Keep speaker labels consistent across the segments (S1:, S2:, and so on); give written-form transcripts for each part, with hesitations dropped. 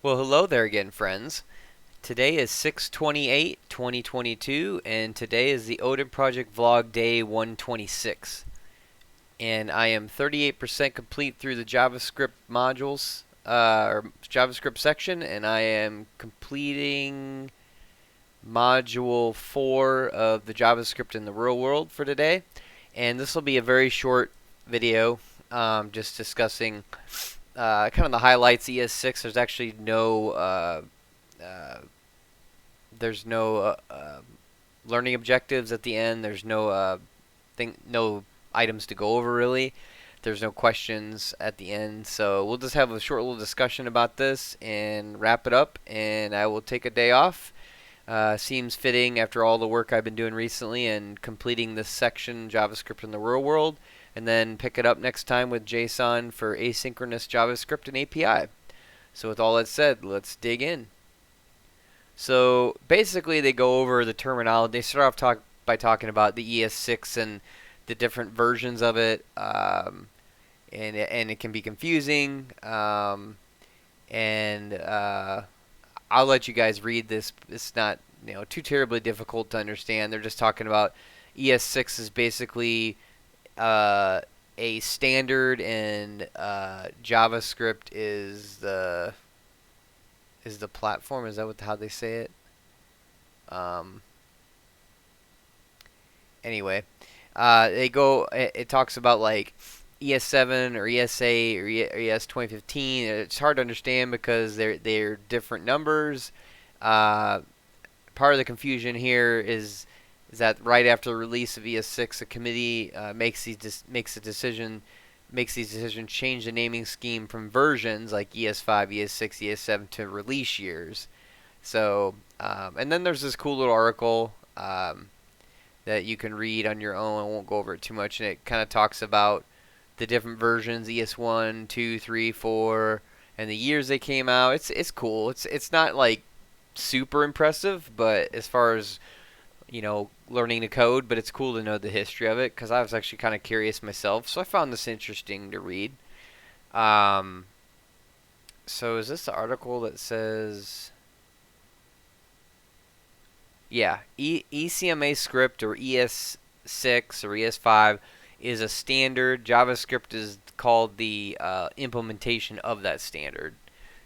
S1: Well, hello there again, friends. Today is 6/28/2022, and today is the Odin Project Vlog Day 126. And I am 38% complete through the JavaScript modules, or JavaScript section, and I am completing Module 4 of the JavaScript in the real world for today. And this will be a very short video, just discussing kind of the highlights. ES6. Uh, there's no learning objectives at the end. There's no items to go over really. There's no questions at the end. So we'll just have a short little discussion about this and wrap it up. And I will take a day off. Seems fitting after all the work I've been doing recently and completing this section, JavaScript in the real world, and then pick it up next time with JSON for asynchronous JavaScript and API. So with all that said, let's dig in. So basically, they go over the terminology. They start off by talking about the ES6 and the different versions of it, and it can be confusing. And I'll let you guys read this. It's not too terribly difficult to understand. They're just talking about ES6 is basically a standard, and JavaScript is the platform. Is that how they say it? Um, anyway, It talks about like ES7 or ES8 or ES 2015. It's hard to understand because they're different numbers. Uh, Part of the confusion here is that right after the release of ES6, a committee makes these decisions, change the naming scheme from versions like ES5, ES6, ES7 to release years. So, and then there's this cool little article that you can read on your own. I won't go over it too much, and it kind of talks about the different versions: ES1, 2, 3, 4, and the years they came out. It's cool. It's not like super impressive, but as far as learning to code, but it's cool to know the history of it because I was actually kind of curious myself. So I found this interesting to read. Um, so is this the article that says, yeah, ECMA script or ES6 or ES5 is a standard. JavaScript is called the implementation of that standard.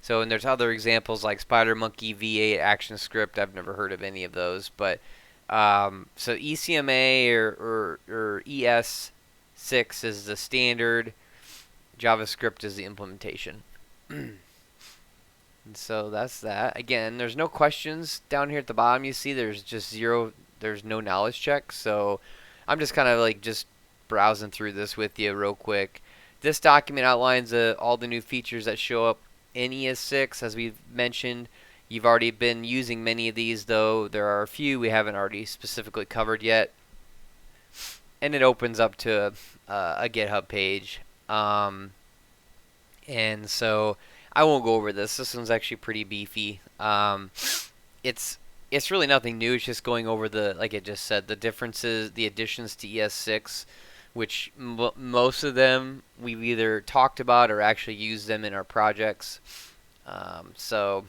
S1: So, and there's other examples like SpiderMonkey V8 ActionScript. I've never heard of any of those, but so ECMA or ES6 is the standard. JavaScript is the implementation. And so that's that. Again, there's no questions down here at the bottom. You see, there's just zero. There's no knowledge check. So I'm just kind of like just browsing through this with you real quick. This document outlines all the new features that show up in ES6, as we've mentioned. You've already been using many of these, though there are a few we haven't already specifically covered yet. And it opens up to a GitHub page. And so I won't go over this. This one's actually pretty beefy. It's really nothing new. It's just going over like it just said, the differences, the additions to ES6, which most of them we've either talked about or actually used them in our projects. So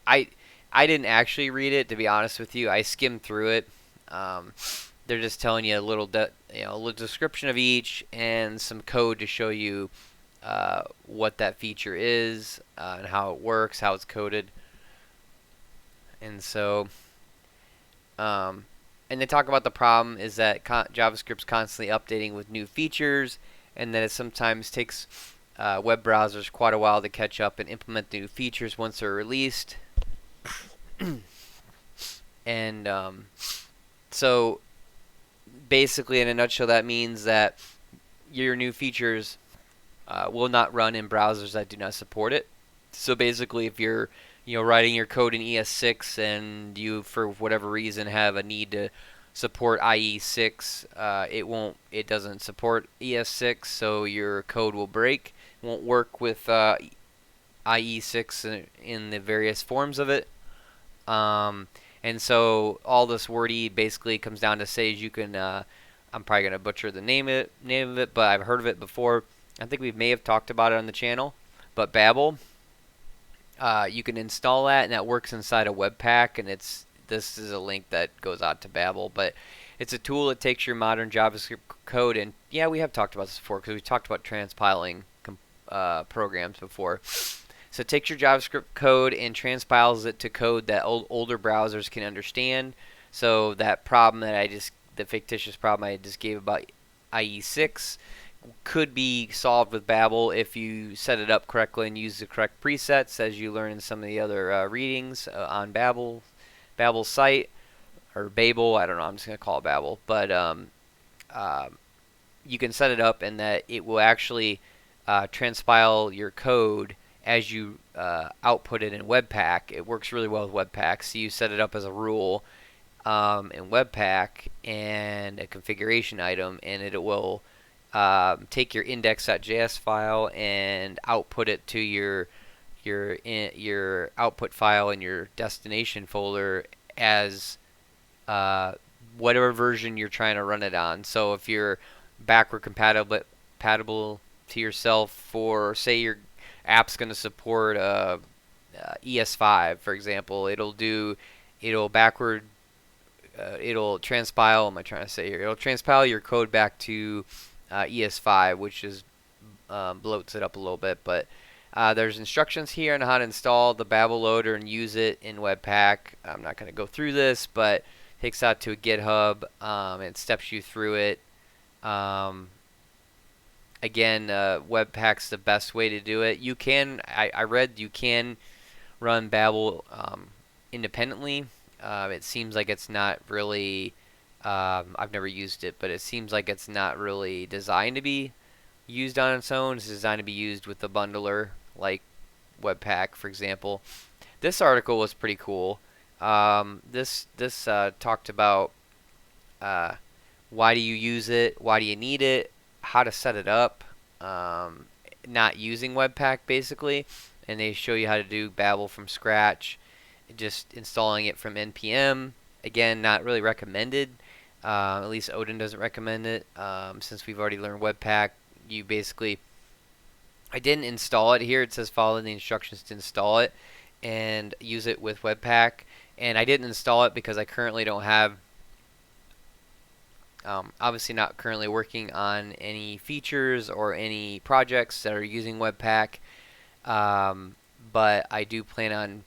S1: I didn't actually read it, to be honest with you. I skimmed through it. They're just telling you a little description of each and some code to show you what that feature is and how it works, how it's coded. And so, and they talk about the problem is that JavaScript's constantly updating with new features, and that it sometimes takes web browsers quite a while to catch up and implement the new features once they're released. And so, basically, in a nutshell, that means that your new features will not run in browsers that do not support it. So basically, if you're writing your code in ES6 and you, for whatever reason, have a need to support IE6, it doesn't support ES6, so your code will break. It won't work with IE6 in the various forms of it. And so all this wordy basically comes down to say you can. I'm probably gonna butcher the name of it, but I've heard of it before. I think we may have talked about it on the channel. But Babel, you can install that, and that works inside a Webpack, and this is a link that goes out to Babel, but it's a tool that takes your modern JavaScript code, and yeah, we have talked about this before because we talked about transpiling programs before. So it takes your JavaScript code and transpiles it to code that older browsers can understand. So that problem that the fictitious problem I just gave about IE6 could be solved with Babel if you set it up correctly and use the correct presets, as you learn in some of the other readings on Babel's site, or Babel. I don't know. I'm just gonna call it Babel, but you can set it up, and that it will actually transpile your code as you output it in Webpack. It works really well with Webpack, so you set it up as a rule in Webpack and a configuration item, and it will take your index.js file and output it to your output file in your destination folder as whatever version you're trying to run it on. So if you're backward compatible to yourself, for say your app's going to support ES5, for example, it'll transpile. Am I trying to say here? It'll transpile your code back to ES5, which is bloats it up a little bit. But there's instructions here on how to install the Babel loader and use it in Webpack. I'm not going to go through this, but it takes out to a GitHub and steps you through it. Again, Webpack's the best way to do it. You can, I read you can run Babel independently. It seems like it's not really, I've never used it, but it seems like it's not really designed to be used on its own. It's designed to be used with a bundler like Webpack, for example. This article was pretty cool. This talked about why do you use it, why do you need it, how to set it up, not using Webpack basically, and they show you how to do Babel from scratch, just installing it from npm. Again, not really recommended. At least Oden doesn't recommend it. Since we've already learned Webpack, you basically, I didn't install it here. It says follow the instructions to install it and use it with Webpack. And I didn't install it because I currently don't have, obviously not currently working on any features or any projects that are using Webpack. But I do plan on,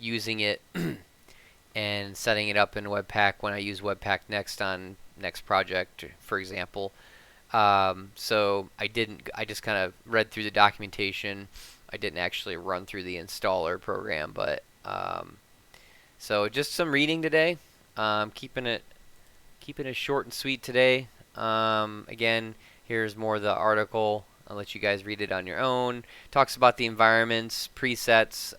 S1: using it and setting it up in Webpack when I use Webpack next on next project, for example. So I just kind of read through the documentation. I didn't actually run through the installer program, but so just some reading today. Keeping it short and sweet today. Again, here's more of the article. I'll let you guys read it on your own. Talks about the environments, presets.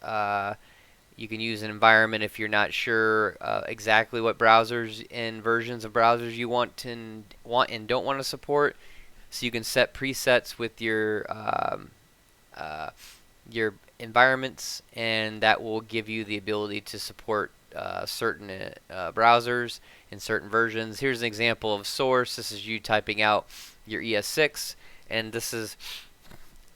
S1: You can use an environment if you're not sure exactly what browsers and versions of browsers you want and don't want to support. So you can set presets with your environments, and that will give you the ability to support certain browsers in certain versions. Here's an example of source. This is you typing out your ES6, and this is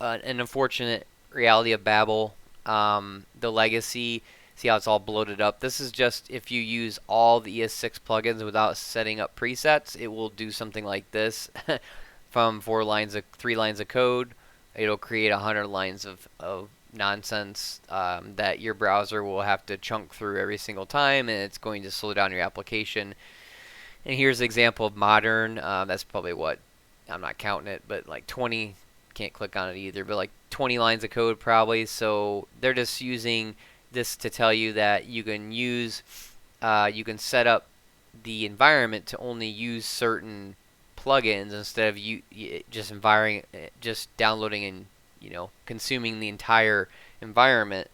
S1: an unfortunate reality of Babel. The legacy, see how it's all bloated up. This is just if you use all the ES6 plugins without setting up presets, it will do something like this. From 3 lines of code, it'll create 100 lines of nonsense that your browser will have to chunk through every single time, and it's going to slow down your application. And here's an example of modern. That's probably what, I'm not counting it, but like 20, can't click on it either, but like 20 lines of code probably. So they're just using this to tell you that you can use, you can set up the environment to only use certain plugins instead of just downloading and consuming the entire environment,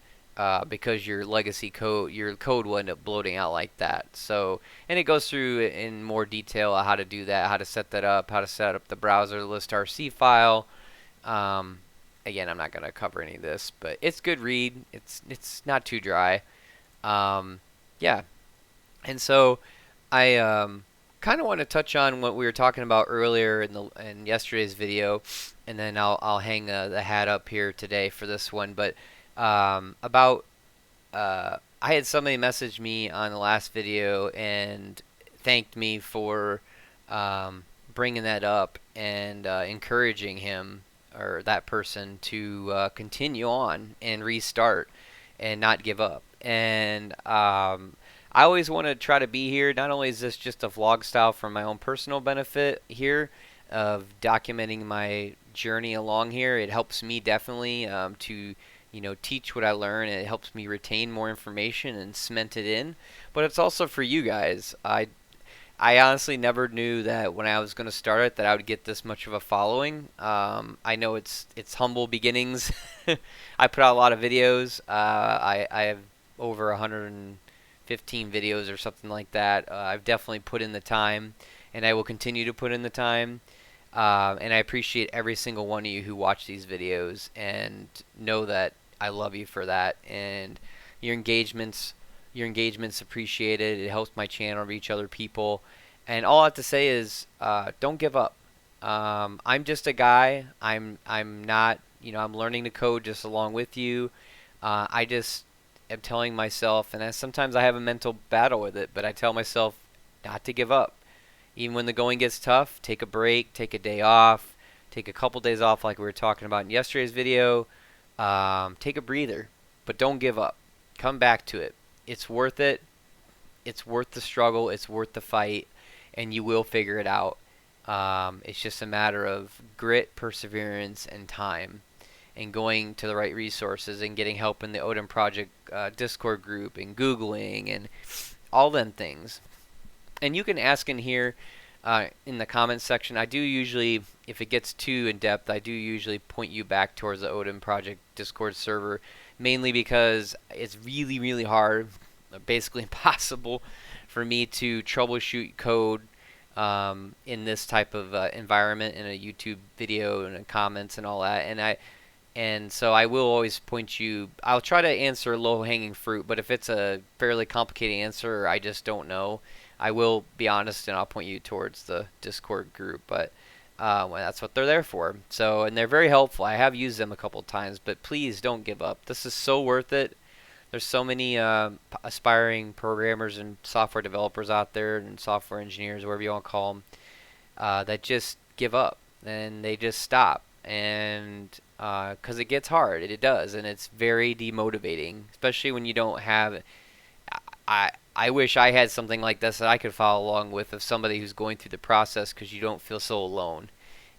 S1: because your legacy code, your code will end up bloating out like that. So, and it goes through in more detail how to do that, how to set that up, how to set up the browser list RC file. Again, I'm not going to cover any of this, but it's good read. It's not too dry. Yeah. And so I kind of want to touch on what we were talking about earlier in yesterday's video, and then I'll hang the hat up here today for this one. But About I had somebody message me on the last video and thanked me for bringing that up and encouraging him or that person to continue on and restart and not give up. And I always want to try to be here. Not only is this just a vlog style for my own personal benefit here of documenting my journey along here, it helps me definitely to teach what I learn, and it helps me retain more information and cement it in. But it's also for you guys. I honestly never knew that when I was going to start it that I would get this much of a following. I know it's humble beginnings. I put out a lot of videos. I have over 115 videos or something like that. I've definitely put in the time, and I will continue to put in the time. And I appreciate every single one of you who watch these videos, and know that I love you for that. And your engagements appreciated. It helps my channel reach other people. And all I have to say is, don't give up. I'm just a guy. I'm not. I'm learning to code just along with you. I just am telling myself, and sometimes I have a mental battle with it, but I tell myself not to give up. Even when the going gets tough, take a break, take a day off, take a couple days off like we were talking about in yesterday's video. Take a breather, but don't give up. Come back to it. It's worth it. It's worth the struggle. It's worth the fight, and you will figure it out. It's just a matter of grit, perseverance, and time, and going to the right resources and getting help in the Odin Project Discord group and Googling and all them things. And you can ask in here in the comments section. I do usually, if it gets too in depth, I do usually point you back towards the Odin Project Discord server, mainly because it's really, really hard, basically impossible, for me to troubleshoot code in this type of environment, in a YouTube video and in comments and all that. And so I will always point you. I'll try to answer low-hanging fruit, but if it's a fairly complicated answer, or I just don't know, I will be honest and I'll point you towards the Discord group. But well, that's what they're there for. So, and they're very helpful. I have used them a couple of times, but please don't give up. This is so worth it. There's so many aspiring programmers and software developers out there, and software engineers, whatever you want to call them, that just give up and they just stop. And because it gets hard, it does, and it's very demotivating, especially when you don't have. I wish I had something like this that I could follow along with, of somebody who's going through the process, because you don't feel so alone.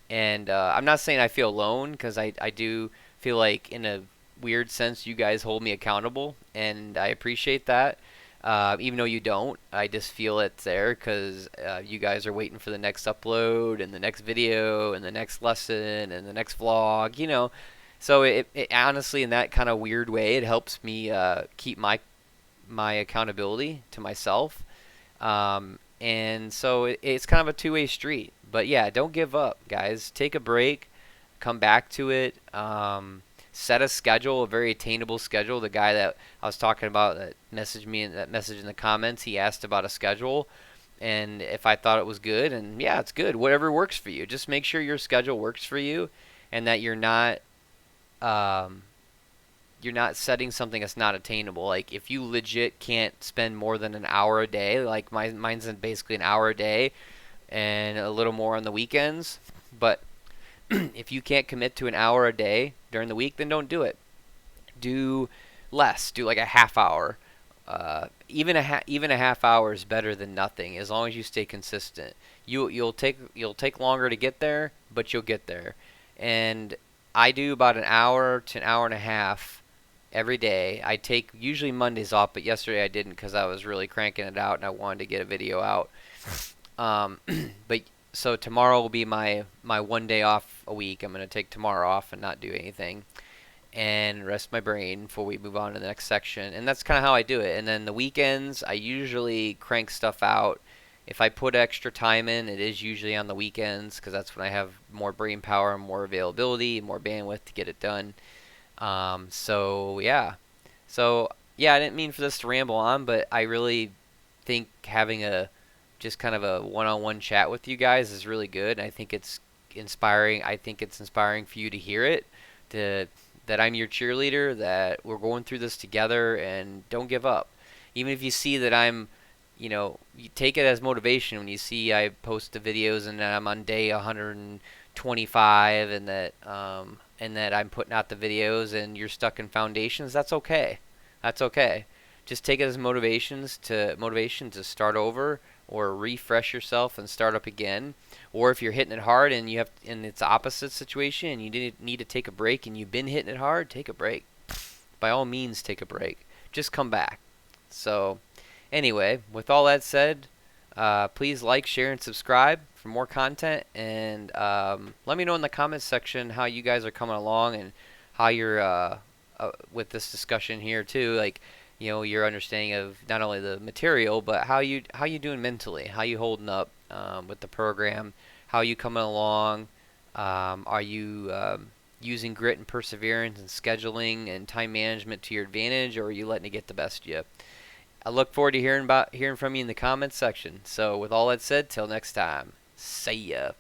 S1: And I'm not saying I feel alone, because I do feel like, in a weird sense, you guys hold me accountable, and I appreciate that. Even though you don't, I just feel it's there because you guys are waiting for the next upload and the next video and the next lesson and the next vlog. So it honestly, in that kind of weird way, it helps me keep my accountability to myself. And so it's kind of a two-way street. But yeah, don't give up, guys. Take a break, come back to it. Set a schedule, a very attainable schedule. The guy that I was talking about that messaged me in that message in the comments, he asked about a schedule, and if I thought it was good, and yeah, it's good. Whatever works for you. Just make sure your schedule works for you, and that you're not setting something that's not attainable. Like, if you legit can't spend more than an hour a day, like mine's basically an hour a day, and a little more on the weekends, but if you can't commit to an hour a day during the week, then don't do it. Do less. Do like a half hour. Even a half hour is better than nothing, as long as you stay consistent. You'll take longer to get there, but you'll get there. And I do about an hour to an hour and a half every day. I take usually Mondays off, but yesterday I didn't because I was really cranking it out and I wanted to get a video out. But so tomorrow will be my 1 day off a week. I'm going to take tomorrow off and not do anything and rest my brain before we move on to the next section. And that's kind of how I do it. And then the weekends, I usually crank stuff out. If I put extra time in, it is usually on the weekends, because that's when I have more brain power and more availability and more bandwidth to get it done. So yeah, I didn't mean for this to ramble on, but I really think having just kind of a one-on-one chat with you guys is really good. I think it's inspiring. I think it's inspiring for you to hear it, that that I'm your cheerleader, that we're going through this together, and don't give up. Even if you see that I'm, you take it as motivation when you see I post the videos and I'm on day 125 and that I'm putting out the videos and you're stuck in foundations. That's okay. That's okay. Just take it as motivation to start over or refresh yourself and start up again. Or if you're hitting it hard and it's the opposite situation and you need to take a break and you've been hitting it hard, take a break. By all means, take a break. Just come back. So, anyway, with all that said, please like, share, and subscribe for more content. And let me know in the comments section how you guys are coming along and how you're with this discussion here too. Like, your understanding of not only the material, but how you doing mentally, how you holding up with the program, how you coming along. Are you using grit and perseverance and scheduling and time management to your advantage, or are you letting it get the best of you? I look forward to hearing from you in the comments section. So with all that said, till next time, see ya.